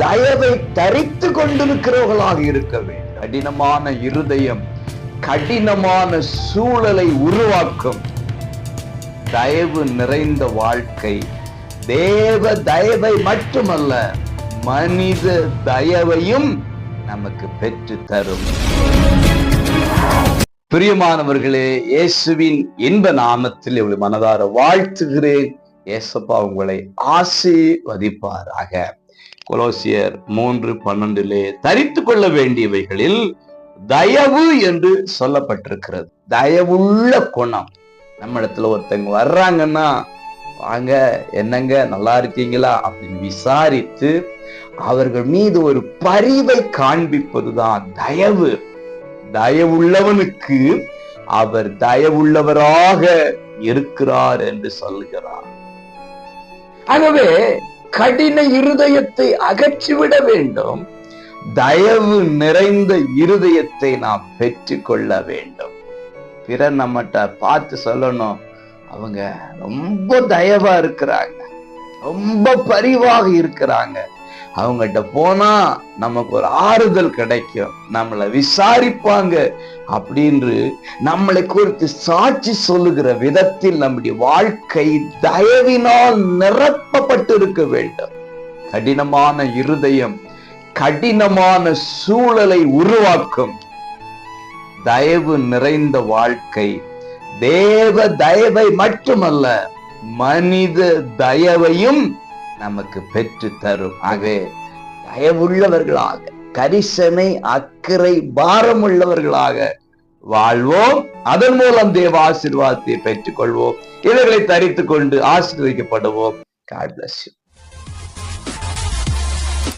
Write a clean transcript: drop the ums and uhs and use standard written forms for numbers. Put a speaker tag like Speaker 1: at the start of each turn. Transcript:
Speaker 1: தயவை தரித்து கொண்டிருக்கிறவர்களாக இருக்க வேண்டும். கடினமான இருதயம் கடினமான சூழலை உருவாக்கும். தயவு நிறைந்த வாழ்க்கை தேவ தயவை மட்டுமல்ல, மனித தயவையும் நமக்கு பெற்று தரும். பிரியமானவர்களே, இயேசுவின் இன்ப நாமத்தில் இவளை மனதார வாழ்த்துகிறேன். ஏசப்பா உங்களை ஆசீர்வதிப்பாராக. கொலோசியர் 3:12 தரித்து கொள்ள வேண்டியவைகளில் தயவு என்று சொல்லப்பட்டிருக்கிறது. தயவுள்ள குணம். நம்ம இடத்துல ஒருத்தங்க வர்றாங்கன்னா, வாங்க, என்னங்க, நல்லா இருக்கீங்களா அப்படின்னு விசாரித்து அவர்கள் மீது ஒரு பரிவை காண்பிப்பதுதான் தயவு. தயவுள்ளவனுக்கு அவர் தயவுள்ளவராக இருக்கிறார் என்று சொல்லுகிறார். ஆகவே கடின இருதயத்தை அகற்றிவிட வேண்டும். தயவு நிறைந்த இருதயத்தை நாம் பெற்றுக்கொள்ள வேண்டும். பிறர் நம்மகிட்ட பார்த்து சொல்லணும், அவங்க ரொம்ப தயவா இருக்கிறாங்க, ரொம்ப பரிவாக இருக்கிறாங்க, அவங்ககிட்ட போனா நமக்கு ஒரு ஆறுதல் கிடைக்கும், நம்மளை விசாரிப்பாங்க அப்படின்னு நம்மளை குறித்து சாட்சி சொல்லுகிற விதத்தில் நம்முடைய வாழ்க்கை தயவினால் நிரப்பப்பட்டு இருக்க வேண்டும். கடினமான இருதயம் கடினமான சூழலை உருவாக்கும். தயவு நிறைந்த வாழ்க்கை தேவ தயவை மட்டுமல்ல, மனித தயவையும் நமக்கு பெற்று தரும். ஆகவே தயவுள்ளவர்களாக, கரிசனை, அக்கறை, பாரம் உள்ளவர்களாக வாழ்வோம். அதன் மூலம் தேவ ஆசீர்வாதத்தை பெற்றுக் கொள்வோம். இவைகளை தரித்துக் கொண்டு ஆசீர்வதிக்கப்படுவோம். God bless you.